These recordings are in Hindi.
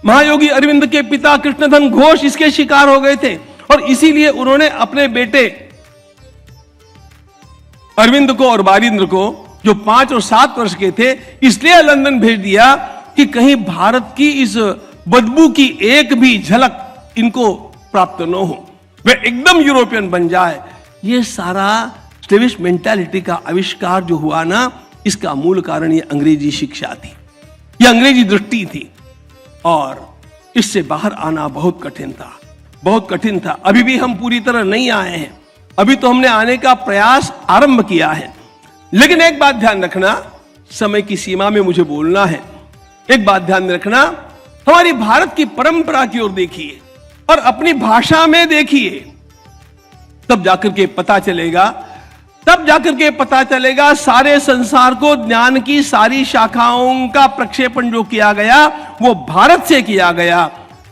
महायोगी अरविंद के पिता कृष्णधन घोष इसके शिकार हो गए थे और इसीलिए उन्होंने अपने बेटे अरविंद को और बारिंद्र को, जो 5 और 7 वर्ष के थे, इसलिए लंदन भेज दिया कि कहीं भारत की इस बदबू की एक भी झलक इनको प्राप्त न हो, वे एकदम यूरोपियन बन जाए। ये सारा स्लेविश मेंटालिटी का आविष्कार जो हुआ ना, इसका मूल कारण ये अंग्रेजी शिक्षा थी, ये अंग्रेजी दृष्टि थी और इससे बाहर आना बहुत कठिन था, बहुत कठिन था। अभी भी हम पूरी तरह नहीं आए हैं, अभी तो हमने आने का प्रयास आरंभ किया है। लेकिन एक बात ध्यान रखना, समय की सीमा में मुझे बोलना है, एक बात ध्यान रखना, हमारी भारत की परंपरा की ओर देखिए और अपनी भाषा में देखिए, तब जाकर के पता चलेगा सारे संसार को ज्ञान की सारी शाखाओं का प्रक्षेपण जो किया गया वो भारत से किया गया।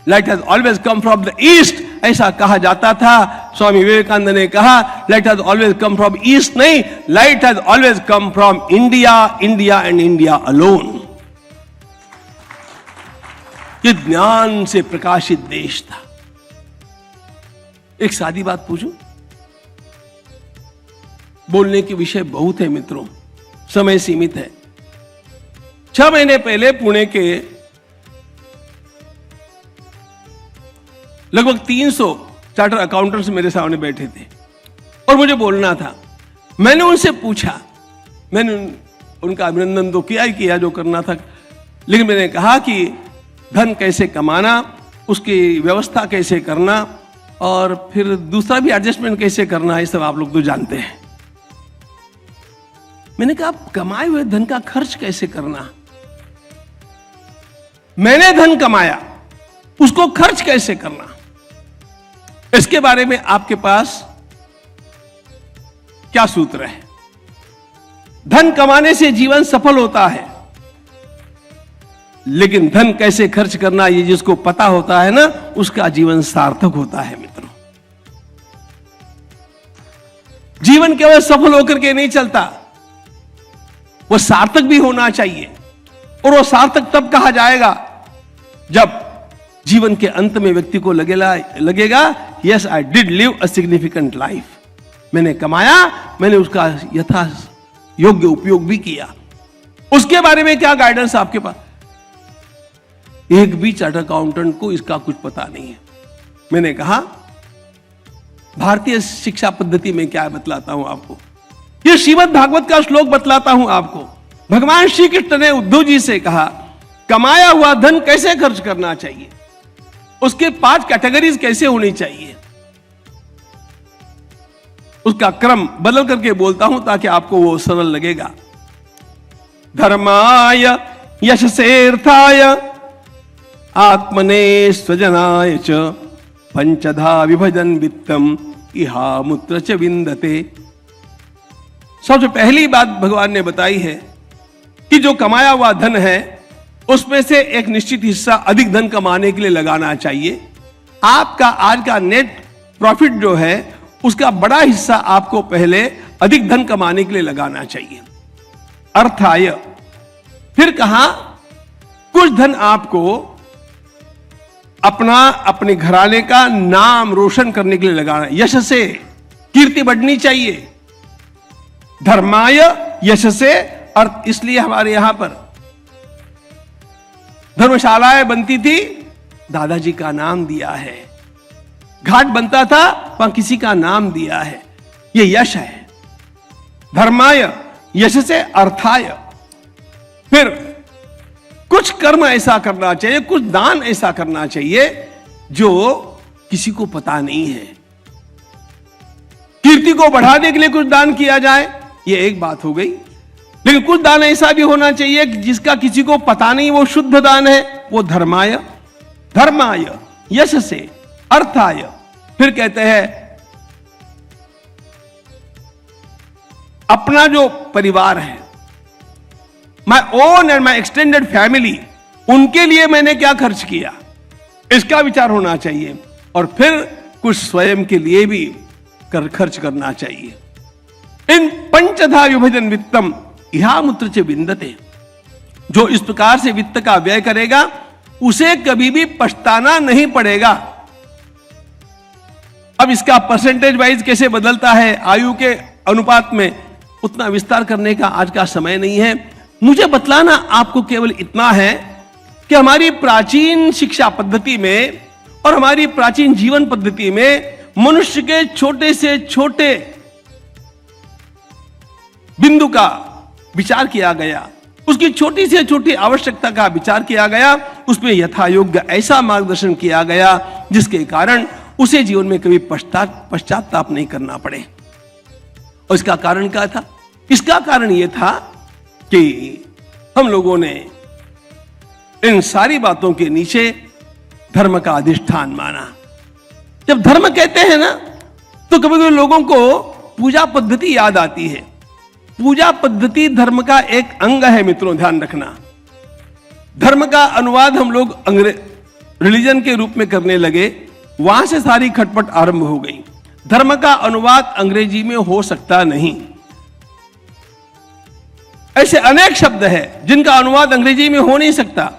Light has always come from the East, ऐसा कहा जाता था। स्वामी विवेकानंद ने कहा light has always come from East नहीं, light has always come from India, India and India alone. ये ज्ञान से प्रकाशित देश था। एक सादी बात पूछूं, बोलने के विषय बहुत है मित्रों, समय सीमित है। 6 महीने पहले पुणे के लगभग 300 चार्टर अकाउंटेंट्स मेरे सामने बैठे थे और मुझे बोलना था। मैंने उनसे पूछा, मैंने उनका अभिनंदन तो किया ही किया जो करना था, लेकिन मैंने कहा कि धन कैसे कमाना, उसकी व्यवस्था कैसे करना और फिर दूसरा भी एडजस्टमेंट कैसे करना, ये सब आप लोग तो जानते हैं। मैंने कहा कमाए हुए धन का खर्च कैसे करना, मैंने धन कमाया उसको खर्च कैसे करना, इसके बारे में आपके पास क्या सूत्र है? धन कमाने से जीवन सफल होता है, लेकिन धन कैसे खर्च करना ये जिसको पता होता है ना, उसका जीवन सार्थक होता है मित्रों। जीवन केवल सफल होकर के नहीं चलता, वो सार्थक भी होना चाहिए। और वो सार्थक तब कहा जाएगा जब जीवन के अंत में व्यक्ति को लगेगा yes I did live a significant life, मैंने कमाया, मैंने उसका यथा योग्य उपयोग भी किया। उसके बारे में क्या गाइडेंस आपके पास? एक भी चार्टर्ड अकाउंटेंट को इसका कुछ पता नहीं है। मैंने कहा भारतीय शिक्षा पद्धति में क्या बतलाता हूं आपको, ये श्रीमद् भागवत का श्लोक बतलाता हूं आपको। भगवान श्री कृष्ण ने उद्धव जी से कहा कमाया हुआ धन कैसे खर्च करना चाहिए, उसके 5 कैटेगरीज कैसे होनी चाहिए। उसका क्रम बदल करके बोलता हूं ताकि आपको वो सरल लगेगा। धर्माय यशसेर्थाय आत्मने स्वजनाय च पंचधा विभजन वित्तम इहा मुत्र च विंदते। सबसे पहली बात भगवान ने बताई है कि जो कमाया हुआ धन है उसमें से एक निश्चित हिस्सा अधिक धन कमाने के लिए लगाना चाहिए। आपका आज का नेट प्रॉफिट जो है उसका बड़ा हिस्सा आपको पहले अधिक धन कमाने के लिए लगाना चाहिए। अर्थाय, फिर कहा कुछ धन आपको अपने घराने का नाम रोशन करने के लिए लगाना, यश से कीर्ति बढ़नी चाहिए। धर्माय यश से अर्थ, इसलिए हमारे यहां पर धर्मशालाएं बनती थी, दादाजी का नाम दिया है। घाट बनता था, वहां किसी का नाम दिया है, ये यश है। धर्माय यश से अर्थाय, फिर कुछ कर्म ऐसा करना चाहिए, कुछ दान ऐसा करना चाहिए जो किसी को पता नहीं है। कीर्ति को बढ़ाने के लिए कुछ दान किया जाए, ये एक बात हो गई। लेकिन कुछ दान ऐसा भी होना चाहिए जिसका किसी को पता नहीं, वो शुद्ध दान है, वो धर्माय। धर्माय यश से अर्थाय, फिर कहते हैं अपना जो परिवार है, my own and my extended family, उनके लिए मैंने क्या खर्च किया, इसका विचार होना चाहिए। और फिर कुछ स्वयं के लिए भी खर्च करना चाहिए। इन पंचधा विभजन वित्तम इहा मुत्र च विंदते, जो इस प्रकार से वित्त का व्यय करेगा उसे कभी भी पछताना नहीं पड़ेगा। अब इसका परसेंटेज वाइज कैसे बदलता है आयु के अनुपात में, उतना विस्तार करने का आज का समय नहीं है। मुझे बतलाना आपको केवल इतना है कि हमारी प्राचीन शिक्षा पद्धति में और हमारी प्राचीन जीवन पद्धति में मनुष्य के छोटे से छोटे बिंदु का विचार किया गया, उसकी छोटी से छोटी आवश्यकता का विचार किया गया, उसमें यथा योग्य ऐसा मार्गदर्शन किया गया जिसके कारण उसे जीवन में कभी पश्चाताप नहीं करना पड़े। और इसका कारण क्या था? इसका कारण यह था कि हम लोगों ने इन सारी बातों के नीचे धर्म का अधिष्ठान माना। जब धर्म कहते हैं ना, तो कभी कभी लोगों को पूजा पद्धति याद आती है। पूजा पद्धति धर्म का एक अंग है मित्रों, ध्यान रखना। धर्म का अनुवाद हम लोग रिलीजन के रूप में करने लगे, वहां से सारी खटपट आरंभ हो गई। धर्म का अनुवाद अंग्रेजी में हो सकता नहीं। ऐसे अनेक शब्द हैं जिनका अनुवाद अंग्रेजी में हो नहीं सकता।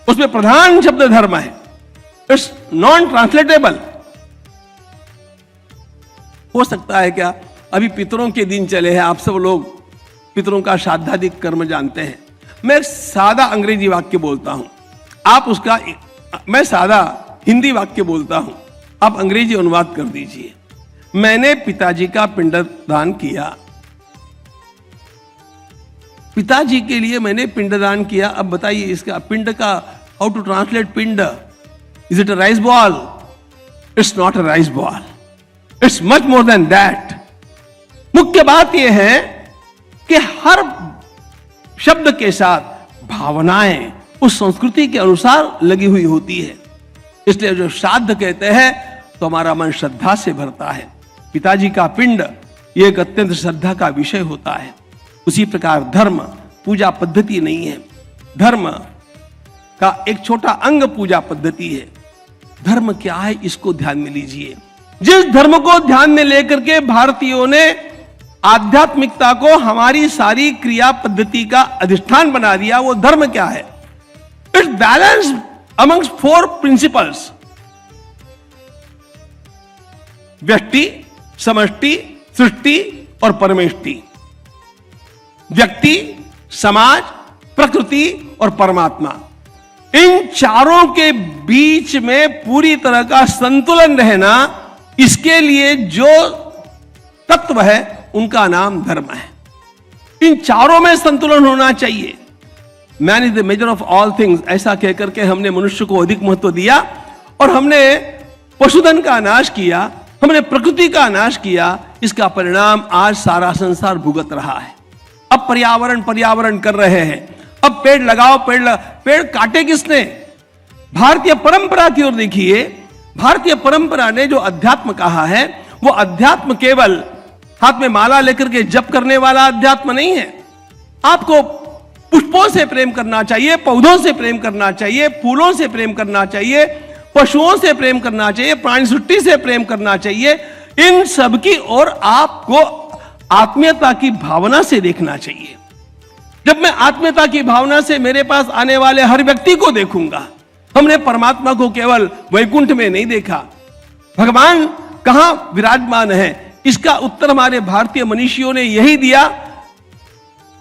उसमें प्रधान शब्द धर्म है, इट्स नॉन ट्रांसलेटेबल। हो सकता है क्या? अभी पितरों के दिन चले हैं, आप सब लोग पितरों का श्राद्धादिक कर्म जानते हैं। मैं एक सादा अंग्रेजी वाक्य बोलता हूं, आप उसका, मैं सादा हिंदी वाक्य बोलता हूं, आप अंग्रेजी अनुवाद कर दीजिए। मैंने पिताजी का पिंडदान किया, पिताजी के लिए मैंने पिंडदान किया। अब बताइए इसका पिंड का हाउ टू ट्रांसलेट पिंड? Is it a rice ball? It's not a rice ball, it's much more than that. मुख्य बात यह है कि हर शब्द के साथ भावनाएं उस संस्कृति के अनुसार लगी हुई होती है। इसलिए जो श्राद्ध कहते हैं तो हमारा मन श्रद्धा से भरता है। पिताजी का पिंड यह एक अत्यंत श्रद्धा का विषय होता है। उसी प्रकार धर्म पूजा पद्धति नहीं है, धर्म का एक छोटा अंग पूजा पद्धति है। धर्म क्या है, इसको ध्यान में लीजिए। जिस धर्म को ध्यान में लेकर के भारतीयों ने आध्यात्मिकता को हमारी सारी क्रिया पद्धति का अधिष्ठान बना दिया, वो धर्म क्या है? इट्स बैलेंस अमंग्स 4 प्रिंसिपल्स: व्यष्टि, समष्टि, सृष्टि और परमेष्टि। व्यक्ति, समाज, प्रकृति और परमात्मा, इन चारों के बीच में पूरी तरह का संतुलन रहना, इसके लिए जो तत्व है उनका नाम धर्म है। इन चारों में संतुलन होना चाहिए। Man is the measure of all things, ऐसा कहकर के हमने मनुष्य को अधिक महत्व दिया और हमने पशुधन का नाश किया, हमने प्रकृति का नाश किया। इसका परिणाम आज सारा संसार भुगत रहा है। अब पर्यावरण कर रहे हैं, अब पेड़ लगाओ, पेड़ काटे किसने? भारतीय परंपरा की ओर देखिए। भारतीय परंपरा ने जो अध्यात्म कहा है, वो अध्यात्म केवल हाथ में माला लेकर के जप करने वाला अध्यात्म नहीं है। आपको पुष्पों से प्रेम करना चाहिए, पौधों से प्रेम करना चाहिए, फूलों से प्रेम करना चाहिए, पशुओं से प्रेम करना चाहिए, प्राणी सृष्टि से प्रेम करना चाहिए। इन सब की ओर आपको आत्मीयता की भावना से देखना चाहिए। जब मैं आत्मीयता की भावना से मेरे पास आने वाले हर व्यक्ति को देखूंगा, हमने परमात्मा को केवल वैकुंठ में नहीं देखा। भगवान कहां विराजमान है, इसका उत्तर हमारे भारतीय मनीषियों ने यही दिया: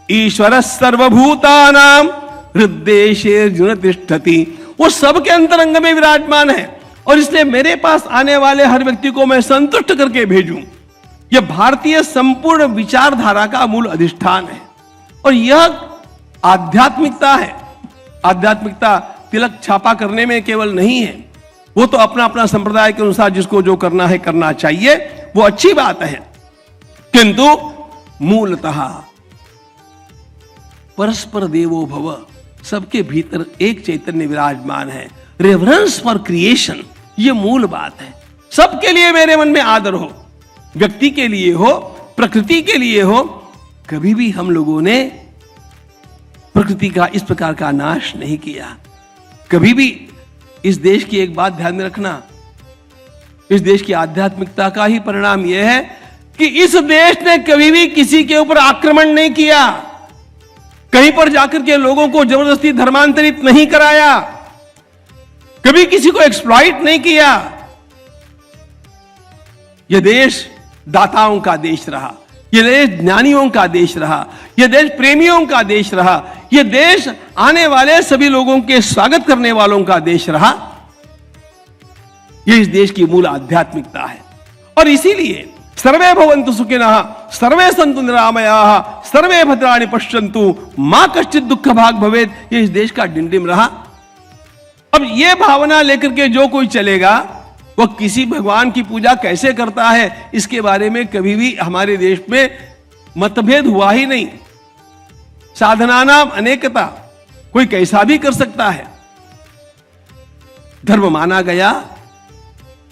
ईश्वर सर्वभूतानां हृद्देशेर्जुन तिष्ठति। वो सबके अंतरंग में विराजमान है और इसलिए मेरे पास आने वाले हर व्यक्ति को मैं संतुष्ट करके भेजूं। यह भारतीय संपूर्ण विचारधारा का मूल अधिष्ठान है और यह आध्यात्मिकता है। आध्यात्मिकता तिलक छापा करने में केवल नहीं है, वो तो अपना अपना संप्रदाय के अनुसार जिसको जो करना है करना चाहिए, वो अच्छी बात है। किंतु मूलतः परस्पर देवो भव, सबके भीतर एक चैतन्य विराजमान है। रेवरेंस फॉर क्रिएशन, ये मूल बात है। सबके लिए मेरे मन में आदर हो, व्यक्ति के लिए हो, प्रकृति के लिए हो। कभी भी हम लोगों ने प्रकृति का इस प्रकार का नाश नहीं किया। कभी भी इस देश की एक बात ध्यान में रखना, इस देश की आध्यात्मिकता का ही परिणाम यह है कि इस देश ने कभी भी किसी के ऊपर आक्रमण नहीं किया, कहीं पर जाकर के लोगों को जबरदस्ती धर्मांतरित नहीं कराया। कभी किसी को एक्सप्लॉइट नहीं किया। यह देश दाताओं का देश रहा, यह देश ज्ञानियों का देश रहा, यह देश प्रेमियों का देश रहा, यह देश आने वाले सभी लोगों के स्वागत करने वालों का देश रहा। यह इस देश की मूल आध्यात्मिकता है। और इसीलिए सर्वे भवन्तु सुखिनः, सर्वे सन्तु निरामयाः, सर्वे भद्राणि पश्यन्तु, मां कश्चित् दुःख भाग् भवेत्, यह इस देश का डिंडिम रहा। अब यह भावना लेकर के जो कोई चलेगा वह किसी भगवान की पूजा कैसे करता है, इसके बारे में कभी भी हमारे देश में मतभेद हुआ ही नहीं। साधना नाम अनेकता, कोई कैसा भी कर सकता है। धर्म माना गया,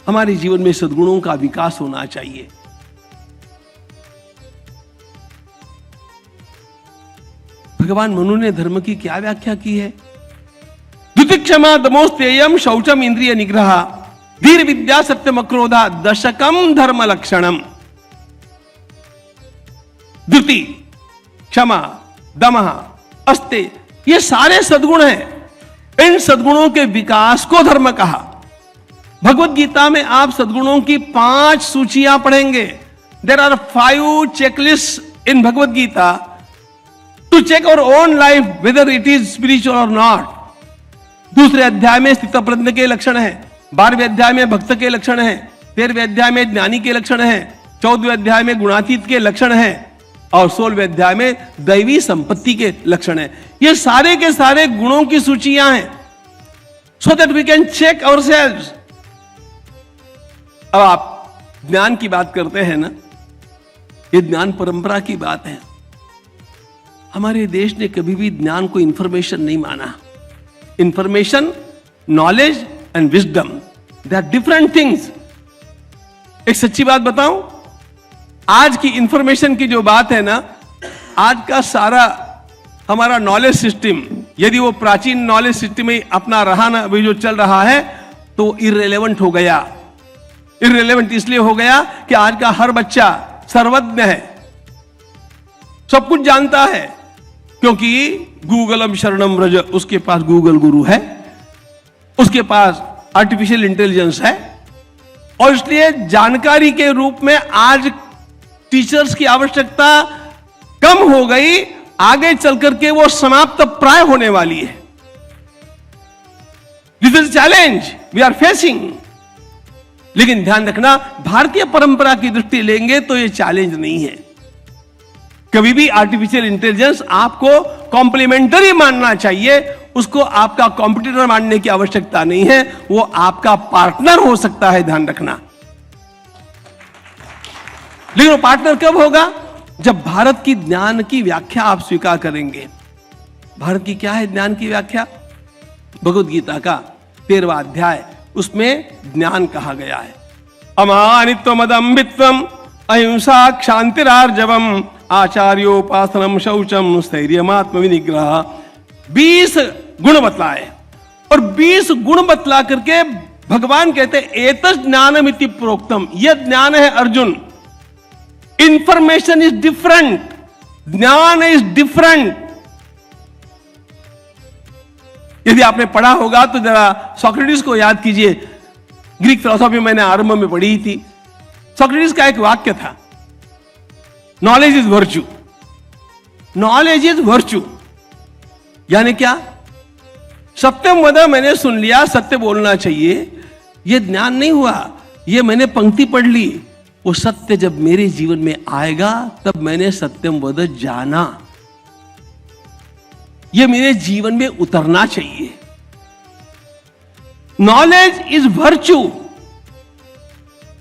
हमारे जीवन में सद्गुणों का विकास होना चाहिए। भगवान मनु ने धर्म की क्या व्याख्या की है? द्युतिक्षमा दमोस्तेयम शौचम इंद्रिय निग्रह धीर विद्या सत्यम क्रोधा दशकम धर्म लक्षणम। द्युति, क्षमा, दमः, अस्ते, ये सारे सद्गुण हैं। इन सद्गुणों के विकास को धर्म कहा। भगवत गीता में आप सद्गुणों की 5 सूचियां पढ़ेंगे। There are 5 checklist in Bhagavad Gita to check our own life whether it is spiritual और नॉट। दूसरे अध्याय में स्थितप्रज्ञ के लक्षण है, 12वें अध्याय में भक्त के लक्षण है, 13वें अध्याय में ज्ञानी के लक्षण है, 14वें अध्याय में गुणातीत के लक्षण है और 16वें अध्याय में दैवी संपत्ति के लक्षण है। ये सारे के सारे गुणों की सूचियां हैं, so that we can check ourselves. अब आप ज्ञान की बात करते हैं ना, ये ज्ञान परंपरा की बात है। हमारे देश ने कभी भी ज्ञान को इंफॉर्मेशन नहीं माना। Information, knowledge and wisdom, they are different things. एक सच्ची बात बताऊं, आज की इंफॉर्मेशन की जो बात है ना, आज का सारा हमारा नॉलेज सिस्टम, यदि वो प्राचीन नॉलेज सिस्टम में अपना रहा ना, अभी जो चल रहा है, तो इररिलेवेंट हो गया। इररिलेवेंट इसलिए हो गया कि आज का हर बच्चा सर्वज्ञ है, सब कुछ जानता है, क्योंकि गूगलम शरणम व्रज, उसके पास गूगल गुरु है, उसके पास आर्टिफिशियल इंटेलिजेंस है। और इसलिए जानकारी के रूप में आज टीचर्स की आवश्यकता कम हो गई, आगे चलकर के वो समाप्त प्राय होने वाली है। This is challenge we are facing. लेकिन ध्यान रखना, भारतीय परंपरा की दृष्टि लेंगे तो ये चैलेंज नहीं है। कभी भी आर्टिफिशियल इंटेलिजेंस आपको कॉम्प्लीमेंटरी मानना चाहिए, उसको आपका कॉम्पिटिटर मानने की आवश्यकता नहीं है, वो आपका पार्टनर हो सकता है, ध्यान रखना। लेकिन वो पार्टनर कब होगा? जब भारत की ज्ञान की व्याख्या आप स्वीकार करेंगे। भारत की क्या है ज्ञान की व्याख्या? भगवत गीता का 13वां अध्याय, उसमें ज्ञान कहा गया है। अमानित्वमदम्बित्वम अहिंसा क्षांतिरार्जवम आचार्योपासनम शौचम स्थैर्यमात्म विनिग्रह। 20 गुण बतलाए और 20 गुण बतला करके भगवान कहते एतस् ज्ञानमिति प्रोक्तम। यह ज्ञान है अर्जुन। इंफॉर्मेशन इज डिफरेंट, ज्ञान इज डिफरेंट। यदि आपने पढ़ा होगा तो जरा सोक्रेटिस को याद कीजिए। ग्रीक फिलॉसफी मैंने आरंभ में पढ़ी थी। सोक्रेटिस का एक वाक्य था, knowledge is virtue. Knowledge is virtue यानी क्या? सत्यम वद, मैंने सुन लिया, सत्य बोलना चाहिए, यह ज्ञान नहीं हुआ। यह मैंने पंक्ति पढ़ ली, वो सत्य जब मेरे जीवन में आएगा तब मैंने सत्यम वद जाना, यह मेरे जीवन में उतरना चाहिए। Knowledge is virtue.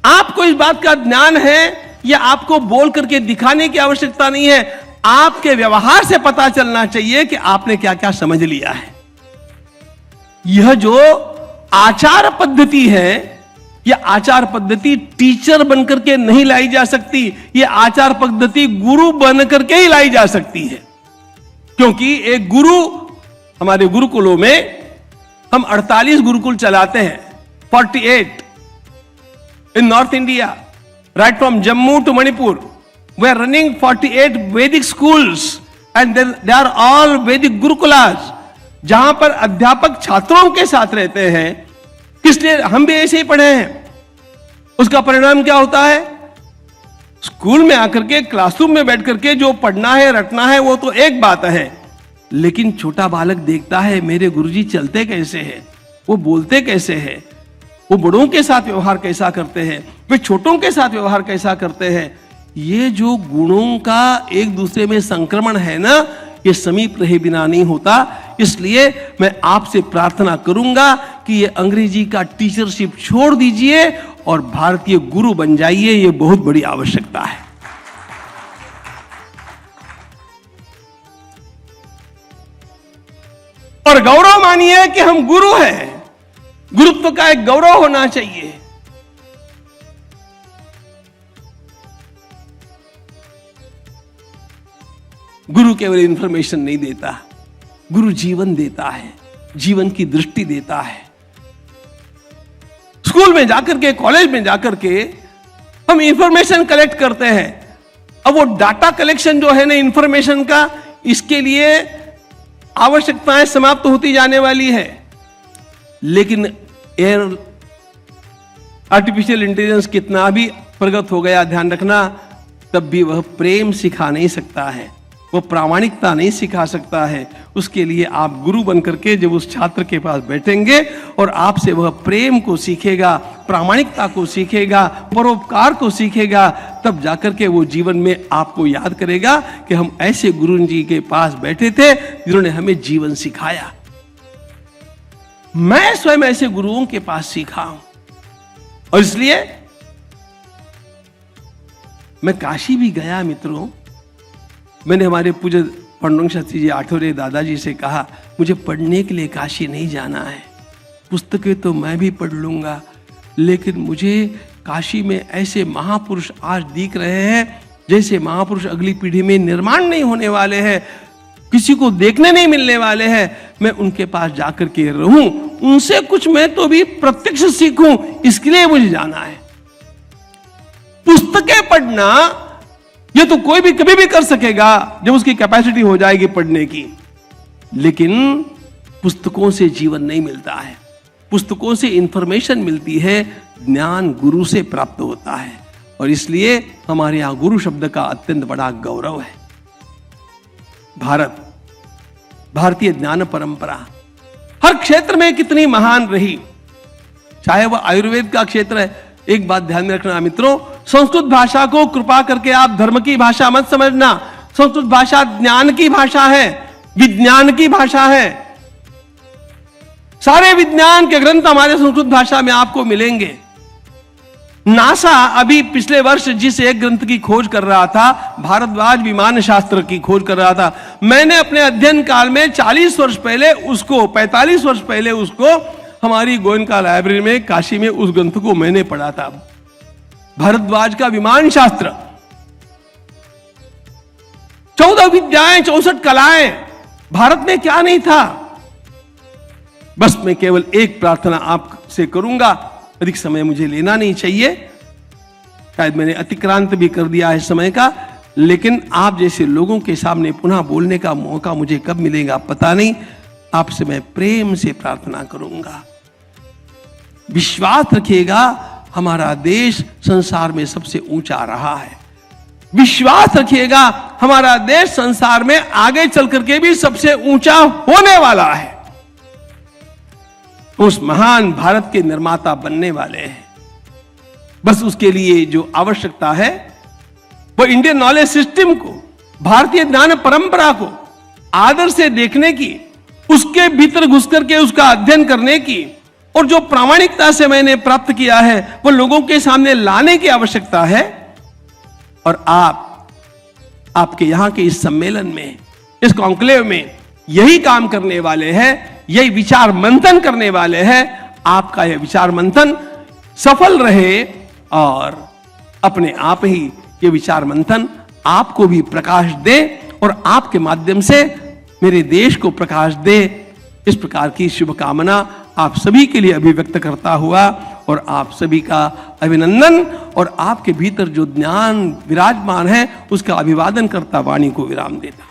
आपको इस बात का ज्ञान है, यह आपको बोल करके दिखाने की आवश्यकता नहीं है, आपके व्यवहार से पता चलना चाहिए कि आपने क्या क्या समझ लिया है। यह जो आचार पद्धति है, यह आचार पद्धति टीचर बनकर के नहीं लाई जा सकती, यह आचार पद्धति गुरु बनकर के ही लाई जा सकती है। क्योंकि एक गुरु, हमारे गुरुकुलों में हम 48 गुरुकुल चलाते हैं, 48 in north India, right from Jammu to Manipur. We are running 48 Vedic schools and they are all Vedic gurukulas, जहां पर अध्यापक छात्रों के साथ रहते हैं इसलिए हम भी ऐसे ही पढ़े हैं। उसका परिणाम क्या होता है? स्कूल में आकर के, क्लासरूम में बैठ करके जो पढ़ना है, रटना है, वो तो एक बात है, लेकिन छोटा बालक देखता है मेरे गुरुजी चलते कैसे हैं, वो बोलते कैसे हैं, वो बड़ों के साथ व्यवहार कैसा करते हैं, वे छोटों के साथ व्यवहार कैसा करते हैं। ये जो गुणों का एक दूसरे में संक्रमण है ना, ये समीप रहे बिना नहीं होता। इसलिए मैं आपसे प्रार्थना करूंगा कि ये अंग्रेजी का टीचरशिप छोड़ दीजिए और भारतीय गुरु बन जाइए। ये बहुत बड़ी आवश्यकता है। और गौरव मानिए कि हम गुरु हैं। गुरुत्व का एक गौरव होना चाहिए। गुरु केवल इंफॉर्मेशन नहीं देता, गुरु जीवन देता है, जीवन की दृष्टि देता है। स्कूल में जाकर के, कॉलेज में जाकर के हम इंफॉर्मेशन कलेक्ट करते हैं। अब वो डाटा कलेक्शन जो है ना इंफॉर्मेशन का, इसके लिए आवश्यकताएं समाप्त होती जाने वाली है। लेकिन एयर आर्टिफिशियल इंटेलिजेंस कितना भी प्रगत हो गया, ध्यान रखना, तब भी वह प्रेम सिखा नहीं सकता है, वो प्रामाणिकता नहीं सिखा सकता है। उसके लिए आप गुरु बनकर के जब उस छात्र के पास बैठेंगे और आपसे वह प्रेम को सीखेगा, प्रामाणिकता को सीखेगा, परोपकार को सीखेगा, तब जाकर के वो जीवन में आपको याद करेगा कि हम ऐसे गुरु जी के पास बैठे थे जिन्होंने हमें जीवन सिखाया। मैं स्वयं ऐसे गुरुओं के पास सीखा हूं और इसलिए मैं काशी भी गया मित्रों। मैंने हमारे पूज्य पांडुरंग शास्त्री जी आठवरे दादाजी से कहा, मुझे पढ़ने के लिए काशी नहीं जाना है, पुस्तकें तो मैं भी पढ़ लूंगा, लेकिन मुझे काशी में ऐसे महापुरुष आज दिख रहे हैं जैसे महापुरुष अगली पीढ़ी में निर्माण नहीं होने वाले हैं, किसी को देखने नहीं मिलने वाले हैं। मैं उनके पास जाकर के रहूं, उनसे कुछ मैं तो भी प्रत्यक्ष सीखूं, इसके लिए मुझे जाना है। पुस्तकें पढ़ना ये तो कोई भी कभी भी कर सकेगा जब उसकी कैपेसिटी हो जाएगी पढ़ने की, लेकिन पुस्तकों से जीवन नहीं मिलता है। पुस्तकों से इंफॉर्मेशन मिलती है, ज्ञान गुरु से प्राप्त होता है। और इसलिए हमारे यहां गुरु शब्द का अत्यंत बड़ा गौरव है। भारतीय ज्ञान परंपरा हर क्षेत्र में कितनी महान रही, चाहे वह आयुर्वेद का क्षेत्र है। एक बात ध्यान में रखना मित्रों, संस्कृत भाषा को कृपा करके आप धर्म की भाषा मत समझना। संस्कृत भाषा ज्ञान की भाषा है, विज्ञान की भाषा है। सारे विज्ञान के ग्रंथ हमारे संस्कृत भाषा में आपको मिलेंगे। नासा अभी पिछले वर्ष जिस एक ग्रंथ की खोज कर रहा था, भारद्वाज विमान शास्त्र की खोज कर रहा था, मैंने अपने अध्ययन काल में 40 वर्ष पहले उसको, 45 वर्ष पहले उसको हमारी गोयनका लाइब्रेरी में काशी में उस ग्रंथ को मैंने पढ़ा था। भारद्वाज का विमान शास्त्र, 14 विद्याएं, 64 कलाएं, भारत में क्या नहीं था। बस मैं केवल एक प्रार्थना आपसे करूंगा, अधिक समय मुझे लेना नहीं चाहिए, शायद मैंने अतिक्रांत भी कर दिया है समय का, लेकिन आप जैसे लोगों के सामने पुनः बोलने का मौका मुझे कब मिलेगा पता नहीं। आपसे मैं प्रेम से प्रार्थना करूंगा, विश्वास रखिएगा, हमारा देश संसार में सबसे ऊंचा रहा है। विश्वास रखिएगा, हमारा देश संसार में आगे चल करके भी सबसे ऊंचा होने वाला है। उस महान भारत के निर्माता बनने वाले हैं। बस उसके लिए जो आवश्यकता है वो इंडियन नॉलेज सिस्टम को, भारतीय ज्ञान परंपरा को आदर से देखने की, उसके भीतर घुस करके उसका अध्ययन करने की, और जो प्रामाणिकता से मैंने प्राप्त किया है वो लोगों के सामने लाने की आवश्यकता है। और आपके यहां के इस सम्मेलन में, इस कॉन्क्लेव में यही काम करने वाले हैं, यही विचार मंथन करने वाले हैं। आपका यह विचार मंथन सफल रहे और अपने आप ही ये विचार मंथन आपको भी प्रकाश दे और आपके माध्यम से मेरे देश को प्रकाश दे। इस प्रकार की शुभकामना आप सभी के लिए अभिव्यक्त करता हुआ और आप सभी का अभिनंदन और आपके भीतर जो ज्ञान विराजमान है उसका अभिवादन करता वाणी को विराम देता।